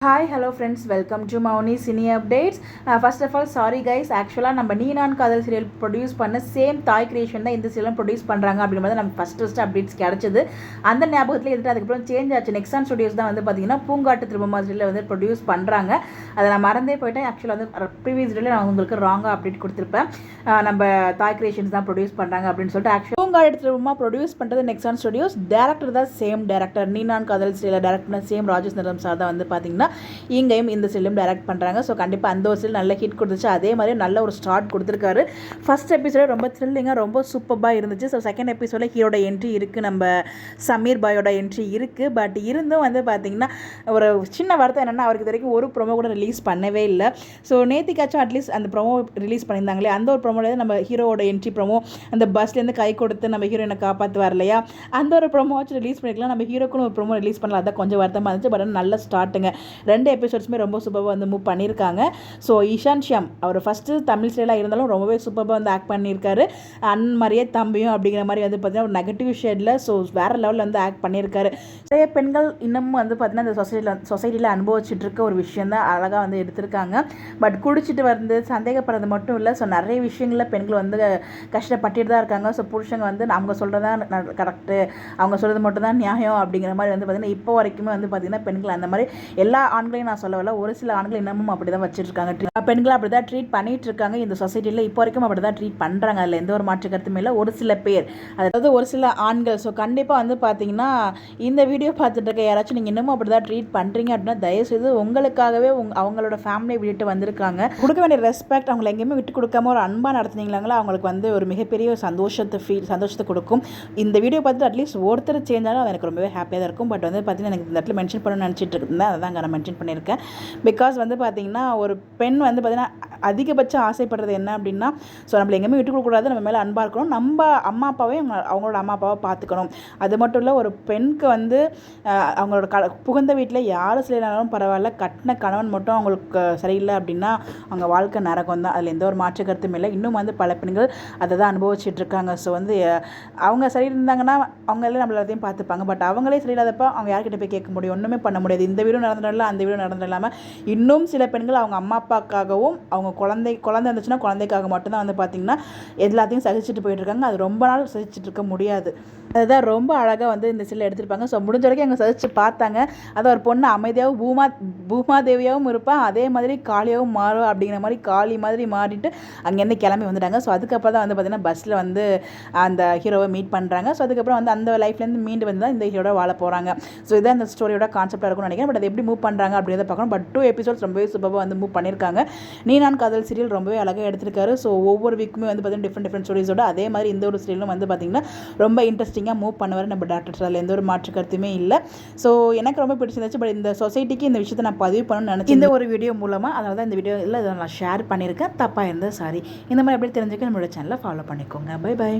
Hi hello friends, welcome to Mouni cine updates. First of all sorry guys, ஆக்சுவலாக நம்ம Nee Naan Kaadhal serial produce பண்ண same Thai Creation தான் இந்த சீரியலும் ப்ரொடியூஸ் பண்ணுறாங்க அப்படின்றது நம்ம ஃபஸ்ட்டு அப்டேட்ஸ் கிடச்சிது. அந்த ஞாபகத்தில் இருந்துட்டு அதுக்கப்புறம் சேஞ்ச் ஆச்சு. நெக்ஸான் ஸ்டுடியோஸ் தான் வந்து பார்த்தீங்கன்னா பூங்காட்டு திரும்ப சீரியல் வந்து ப்ரொடியூஸ் பண்ணுறாங்க. அதை நான் மறந்தே போயிட்டேன். ஆக்சுவலாக வந்து ப்ரீவியஸ் வீடியோவில் நான் உங்களுக்கு ராங்காக அப்டேட் கொடுத்துருப்பேன். நம்ம தாய் கிரியேஷன்ஸ் தான் ப்ரொடியூஸ் பண்ணுறாங்க அப்படின்னு சொல்லிட்டு. ஆக்சுவலாக பூங்காட்டு திரும்ப ப்ரொடியூஸ் பண்ணுறது நெக்ஸான் ஸ்டுடியோஸ். டேரக்டர் தான் சேம் டேரக்டர், நீ Naan Kaadhal serial director same Rajesh நிறம் சார் தான் வந்து பார்த்தீங்கன்னா இங்கேயும் இந்த சீரியலும் டைரக்ட் பண்ணுறாங்க. ஸோ கண்டிப்பாக அந்த ஒரு சீரியல் நல்ல ஹிட் கொடுத்துச்சு. அதே மாதிரி நல்ல ஒரு ஸ்டார்ட் கொடுத்துருக்காரு. ஃபர்ஸ்ட் எபிசோட ரொம்ப த்ரில்லிங்காக ரொம்ப சூப்பராக இருந்துச்சு. ஸோ செகண்ட் எபிசோடில் ஹீரோட என்ட்ரி இருக்குது, நம்ம சமீர் பாயோட என்ட்ரி இருக்குது. பட் இருந்தும் வந்து பார்த்திங்கன்னா ஒரு சின்ன வருத்தம் என்னென்னா, அவருக்கு இது வரைக்கும் ஒரு ப்ரோமோ கூட ரிலீஸ் பண்ணவே இல்லை. ஸோ நேத்திக்காச்சும் அட்லீஸ்ட் அந்த ப்ரோமோ ரிலீஸ் பண்ணியிருந்தாங்களே, அந்த ஒரு ப்ரோமோவில் நம்ம ஹீரோட என்ட்ரி ப்ரோமோ அந்த பஸ்லேருந்து கை கொடுத்து நம்ம ஹீரோயினை காப்பாற்றுவார் இல்லையா, அந்த ஒரு ப்ரோமோவாச்சும் ரிலீஸ் பண்ணிக்கலாம். நம்ம ஹீரோக்குன்னு ஒரு ப்ரோமோ ரிலீஸ் பண்ணலாம், அதான் கொஞ்சம் வருத்தமாக இருந்துச்சு. பட் நல்ல ஸ்டார்ட்டுங்க. 2 எபிசோட்ஸுமே ரொம்ப சூப்பராக வந்து மூவ் பண்ணியிருக்காங்க. ஸோ இஷான் ஷியாம் அவர் ஃபஸ்ட்டு தமிழ் சீரியலாக இருந்தாலும் ரொம்பவே சூப்பராக வந்து ஆக்ட் பண்ணியிருக்காரு. அண்ணன் மாதிரியே தம்பியும் அப்படிங்கிற மாதிரி வந்து பார்த்தீங்கன்னா ஒரு நெகட்டிவ் ஷேடில் ஸோ வேறு லெவலில் வந்து ஆக்ட் பண்ணியிருக்காரு. நிறைய பெண்கள் இன்னமும் வந்து பார்த்தீங்கன்னா இந்த சொசைட்டியில் அனுபவிச்சுட்டு இருக்க ஒரு விஷயம் தான் அழகாக வந்து எடுத்திருக்காங்க. பட் குடிச்சிட்டு வந்து சந்தேகப்படுறது மட்டும் இல்லை. ஸோ நிறைய விஷயங்களில் பெண்கள் வந்து கஷ்டப்பட்டுட்டு தான் இருக்காங்க. ஸோ புருஷங்க வந்து அவங்க சொல்கிறது தான் கரெக்டு, அவங்க சொல்கிறது மட்டும் தான் நியாயம் அப்படிங்கிற மாதிரி வந்து பார்த்திங்கன்னா இப்போ வரைக்குமே வந்து பார்த்திங்கன்னா பெண்கள் அந்த மாதிரி எல்லா ஆண்களையும் நான் சொல்லவில்லை, ஒரு சில ஆண்கள் இன்னமும் அப்படி தான் வச்சுருக்காங்க. பெண்களை அப்படி தான் ட்ரீட் பண்ணிட்டு இருக்காங்க இந்த சொசைட்டியில். இப்போ வரைக்கும் அப்படி தான் ட்ரீட் பண்ணுறாங்க. அதில் எந்த ஒரு மாற்று கருத்துமே இல்லை. ஒரு சில பேர், அதாவது ஒரு சில ஆண்கள். ஸோ கண்டிப்பாக வந்து பார்த்தீங்கன்னா இந்த வீடியோ பார்த்துட்டு இருக்க யாராச்சும் நீங்கள் இன்னமும் அப்படி தான் ட்ரீட் பண்ணுறீங்க அப்படின்னா தயவுசெய்து உங்களுக்காகவே அவங்களோட ஃபேமிலியை விட்டுட்டு வந்திருக்காங்க. கொடுக்க வேண்டிய ரெஸ்பெக்ட் அவங்களை எங்கேயுமே விட்டு கொடுக்காம ஒரு அன்பாக நடத்துனீங்களாங்களா, அவங்களுக்கு வந்து ஒரு மிகப்பெரிய சந்தோஷத்தை கொடுக்கும். இந்த வீடியோ பார்த்துட்டு அட்லீஸ்ட் ஒருத்தர் சேஞ்ச் ஆனாலும் அது எனக்கு ரொம்பவே ஹாப்பியாக தான் இருக்கும். பட் வந்து பார்த்தீங்கன்னா எனக்கு இந்த இடத்துல மென்ஷன் பண்ணணும்னு நினச்சிட்டு இருந்தேன், அதை தான் நான் மென்ஷன் பண்ணியிருக்கேன். பிகாஸ் வந்து பார்த்திங்கன்னா ஒரு பெண் வந்து பார்த்திங்கன்னா அதிகபட்சம் ஆசைப்படுறது என்ன அப்படின்னா, ஸோ நம்மளை எங்கேயுமே விட்டு கொடுக்கக்கூடாது, நம்ம மேலே அன்பாக இருக்கணும், நம்ம அம்மா அப்பாவையும் அவங்களோட அம்மா அப்பாவை பார்த்துக்கணும். அது மட்டும் இல்லை, ஒரு பெண்ணுக்கு வந்து அவங்களோட புகுந்த வீட்டில் யாரும் செய்யலாலும் பரவாயில்ல, கட்டின கணவன் மட்டும் அவங்களுக்கு சரியில்லை அப்படின்னா அவங்க வாழ்க்கை நரகம் தான். அதில் எந்த ஒரு மாற்று கருத்தும் இல்லை. இன்னும் வந்து பல பெண்கள் அதை தான் அனுபவிச்சுட்டு இருக்காங்க. ஸோ வந்து அவங்க சரி இருந்தாங்கன்னா அவங்களே நம்மள எல்லாத்தையும் பார்த்துப்பாங்க. பட் அவங்களே சரியில்லாதப்போ அவங்க யார்கிட்ட போய் கேட்க முடியும்? ஒன்றுமே பண்ண முடியாது. இந்த வீடும் நடந்துடல, அந்த வீடும் நடந்துடலாமல் இன்னும் சில பெண்கள் அவங்க அம்மா அப்பாக்காகவும் அவங்க குழந்தை இருந்துச்சுன்னா குழந்தைக்காக மட்டும்தான் வந்து பார்த்திங்கன்னா எல்லாத்தையும் சகிச்சுட்டு போயிட்டுருக்காங்க. அது ரொம்ப நாள் சகிச்சுட்டு இருக்க முடியாது. அதுதான் ரொம்ப அழகாக வந்து இந்த சீரியல் எடுத்திருப்பாங்க. ஸோ முடிஞ்ச வரைக்கும் அவங்க சகிச்சு பார்த்தாங்க. அதை ஒரு பொண்ணு அமைதியாகவும் பூமாதேவியாகவும் இருப்பான், அதே மாதிரி காளியாகவும் மாறும் அப்படிங்கிற மாதிரி காளி மாதிரி மாறிட்டு அங்கேருந்து கிளம்பி வந்துட்டாங்க. ஸோ அதுக்கப்புறம் தான் வந்து பார்த்திங்கன்னா பஸ்ஸில் வந்து அந்த ஹீரோவை மீட் பண்ணுறாங்க. ஸோ அதுக்கப்புறம் வந்து அந்த லைஃப்லேருந்து மீண்டு வந்து தான் இந்த ஹீரோட வாழ போகிறாங்க. ஸோ இதான் இந்த ஸ்டோரியோட கான்செப்டாக இருக்கும்னு நினைக்கிறேன். பட் அதை எப்படி மூவ் பண்ணுறாங்க அப்படின்றத பார்க்கணும். பட் 2 எபிசோட்ஸ் ரொம்பவே சூப்பராக வந்து மூவ் பண்ணியிருக்காங்க. நீ நான் காதல் சீரியல் ரொம்பவே அழகாக எடுத்திருக்காரு. ஸோ ஒவ்வொரு வீக்குமே வந்து பார்த்தீங்கன்னா டிஃப்ரெண்ட் ஸ்டோரிஸோட அதே மாதிரி இந்த ஒரு சீரியலும் வந்து பார்த்திங்கன்னா ரொம்ப இன்ட்ரெஸ்டிங்காக மூவ் பண்ணுவார் நம்ம டேரக்டர். அதில் எந்த ஒரு மாற்று கருத்துமே இல்லை. ஸோ எனக்கு ரொம்ப பிடிச்சிருந்துச்சு. பட் இந்த சொசைட்டிக்கு இந்த விஷயத்தை நான் பதிவு பண்ணணும்னு நினச்சேன் இந்த ஒரு வீடியோ மூலமாக. அதனால தான் இந்த வீடியோவில் இதை நான் ஷேர் பண்ணியிருக்கேன். தப்பாக இருந்தால் சாரி. இந்த மாதிரி எப்படி தெரிஞ்சுக்க நம்மளோட சேனலை ஃபாலோ பண்ணிக்கோங்க. Bye by.